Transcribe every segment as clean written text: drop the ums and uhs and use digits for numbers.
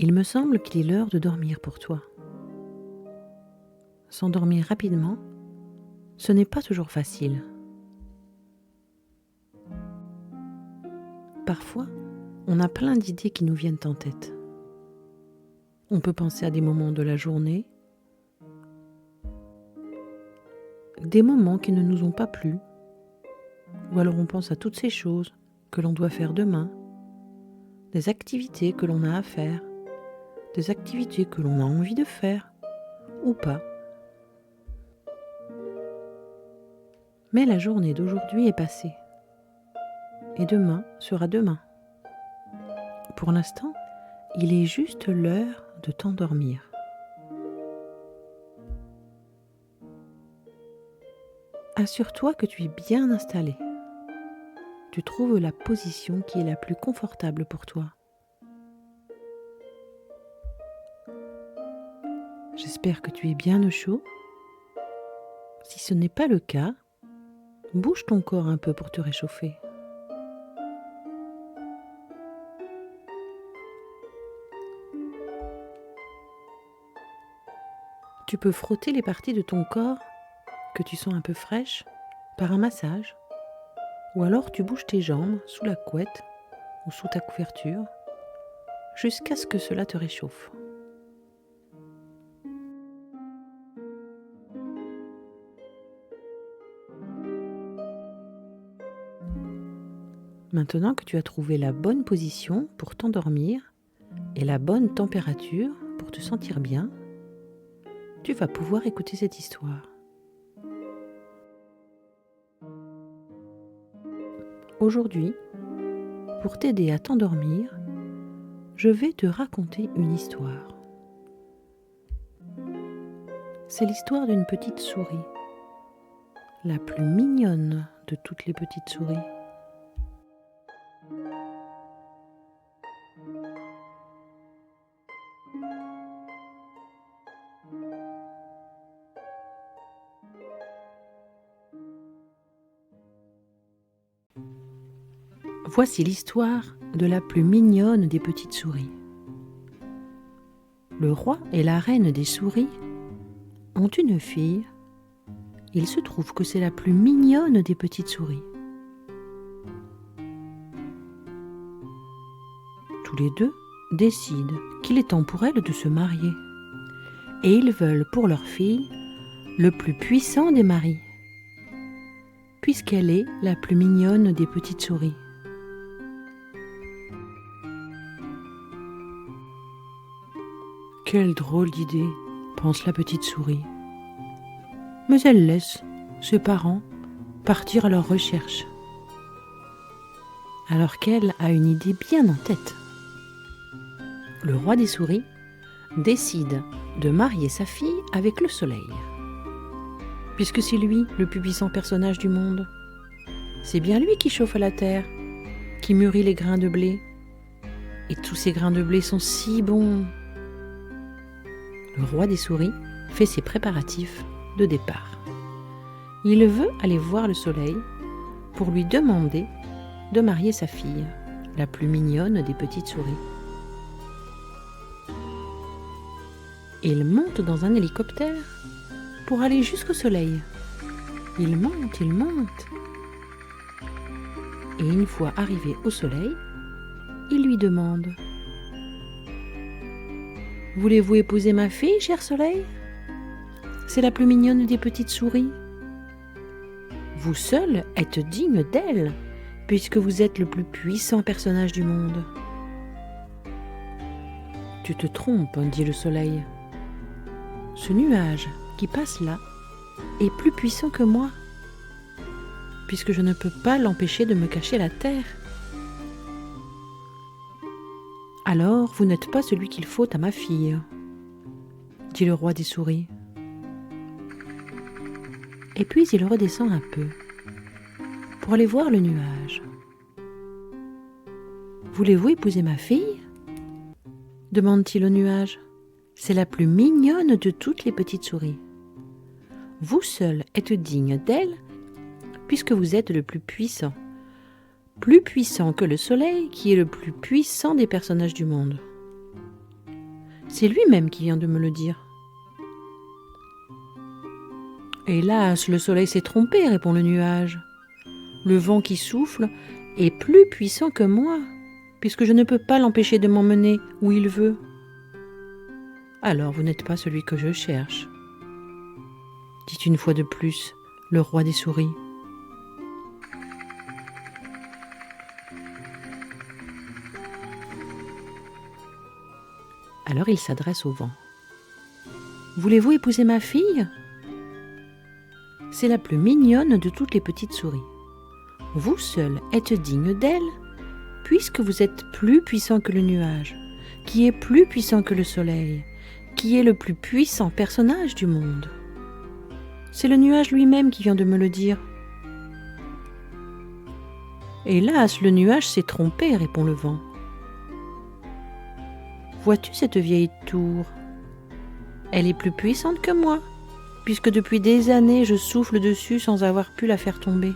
Il me semble qu'il est l'heure de dormir pour toi. S'endormir rapidement, ce n'est pas toujours facile. Parfois, on a plein d'idées qui nous viennent en tête. On peut penser à des moments de la journée, des moments qui ne nous ont pas plu, ou alors on pense à toutes ces choses que l'on doit faire demain, des activités que l'on a à faire, des activités que l'on a envie de faire, ou pas. Mais la journée d'aujourd'hui est passée, et demain sera demain. Pour l'instant, il est juste l'heure de t'endormir. Assure-toi que tu es bien installé. Tu trouves la position qui est la plus confortable pour toi. J'espère que tu es bien au chaud. Si ce n'est pas le cas, bouge ton corps un peu pour te réchauffer. Tu peux frotter les parties de ton corps que tu sens un peu fraîches par un massage, ou alors tu bouges tes jambes sous la couette ou sous ta couverture jusqu'à ce que cela te réchauffe. Maintenant que tu as trouvé la bonne position pour t'endormir et la bonne température pour te sentir bien, tu vas pouvoir écouter cette histoire. Aujourd'hui, pour t'aider à t'endormir, je vais te raconter une histoire. C'est l'histoire d'une petite souris, la plus mignonne de toutes les petites souris. Voici l'histoire de la plus mignonne des petites souris. Le roi et la reine des souris ont une fille. Il se trouve que c'est la plus mignonne des petites souris. Tous les deux décident qu'il est temps pour elles de se marier. Et ils veulent pour leur fille le plus puissant des maris, puisqu'elle est la plus mignonne des petites souris. Quelle drôle d'idée, pense la petite souris. Mais elle laisse ses parents partir à leur recherche, alors qu'elle a une idée bien en tête. Le roi des souris décide de marier sa fille avec le soleil, puisque c'est lui le plus puissant personnage du monde. C'est bien lui qui chauffe la terre, qui mûrit les grains de blé. Et tous ces grains de blé sont si bons. Le roi des souris fait ses préparatifs de départ. Il veut aller voir le soleil pour lui demander de marier sa fille, la plus mignonne des petites souris. Il monte dans un hélicoptère pour aller jusqu'au soleil. Il monte. Et une fois arrivé au soleil, il lui demande: « Voulez-vous épouser ma fille, cher soleil ? C'est la plus mignonne des petites souris. Vous seul êtes digne d'elle, puisque vous êtes le plus puissant personnage du monde. » « Tu te trompes, dit le soleil. Ce nuage qui passe là est plus puissant que moi, puisque je ne peux pas l'empêcher de me cacher la terre. Alors, vous n'êtes pas celui qu'il faut à ma fille, dit le roi des souris. Et puis il redescend un peu pour aller voir le nuage. Voulez-vous épouser ma fille ? Demande-t-il au nuage. C'est la plus mignonne de toutes les petites souris. Vous seul êtes digne d'elle, puisque vous êtes le plus puissant que le soleil qui est le plus puissant des personnages du monde. C'est lui-même qui vient de me le dire. Hélas, le soleil s'est trompé, répond le nuage. Le vent qui souffle est plus puissant que moi, puisque je ne peux pas l'empêcher de m'emmener où il veut. Alors vous n'êtes pas celui que je cherche, dit une fois de plus le roi des souris. Alors il s'adresse au vent. Voulez-vous épouser ma fille ? C'est la plus mignonne de toutes les petites souris. Vous seul êtes digne d'elle, puisque vous êtes plus puissant que le nuage, qui est plus puissant que le soleil, qui est le plus puissant personnage du monde. C'est le nuage lui-même qui vient de me le dire. Hélas, le nuage s'est trompé, répond le vent. Vois-tu cette vieille tour ? Elle est plus puissante que moi, puisque depuis des années je souffle dessus sans avoir pu la faire tomber.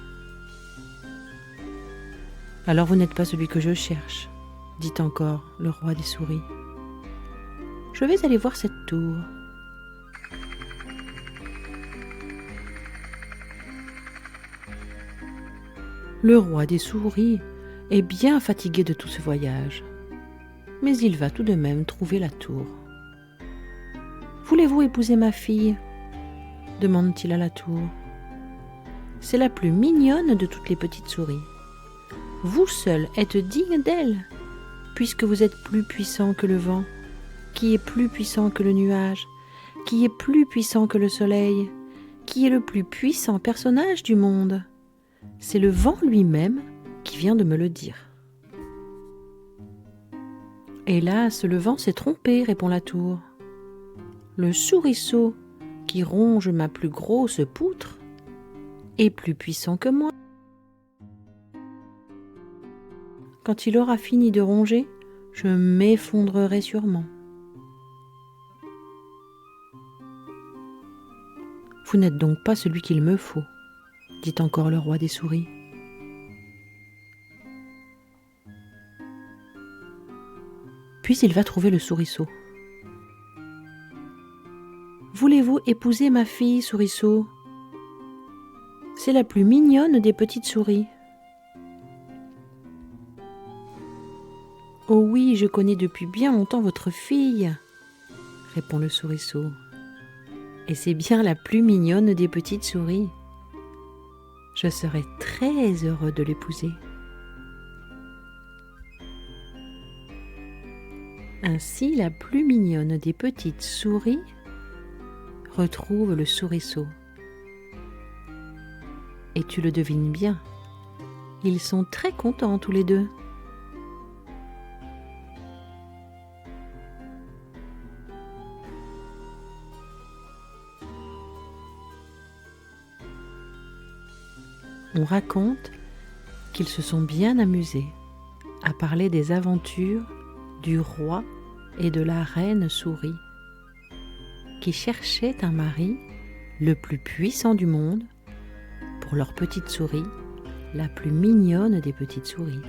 Alors vous n'êtes pas celui que je cherche, dit encore le roi des souris. Je vais aller voir cette tour. Le roi des souris est bien fatigué de tout ce voyage, mais il va tout de même trouver la tour. « Voulez-vous épouser ma fille ?» demande-t-il à la tour. C'est la plus mignonne de toutes les petites souris. Vous seul êtes digne d'elle, puisque vous êtes plus puissant que le vent, qui est plus puissant que le nuage, qui est plus puissant que le soleil, qui est le plus puissant personnage du monde. C'est le vent lui-même qui vient de me le dire. Hélas, le vent s'est trompé, répond la tour. Le souriceau qui ronge ma plus grosse poutre est plus puissant que moi. Quand il aura fini de ronger, je m'effondrerai sûrement. Vous n'êtes donc pas celui qu'il me faut, dit encore le roi des souris. Puis il va trouver le souriceau. Voulez-vous épouser ma fille, souriceau ? C'est la plus mignonne des petites souris. Oh oui, je connais depuis bien longtemps votre fille, répond le souriceau. Et c'est bien la plus mignonne des petites souris. Je serai très heureux de l'épouser. Ainsi, la plus mignonne des petites souris retrouve le souriceau. Et tu le devines bien, ils sont très contents tous les deux. On raconte qu'ils se sont bien amusés à parler des aventures du roi et de la reine souris, qui cherchaient un mari le plus puissant du monde pour leur petite souris, la plus mignonne des petites souris.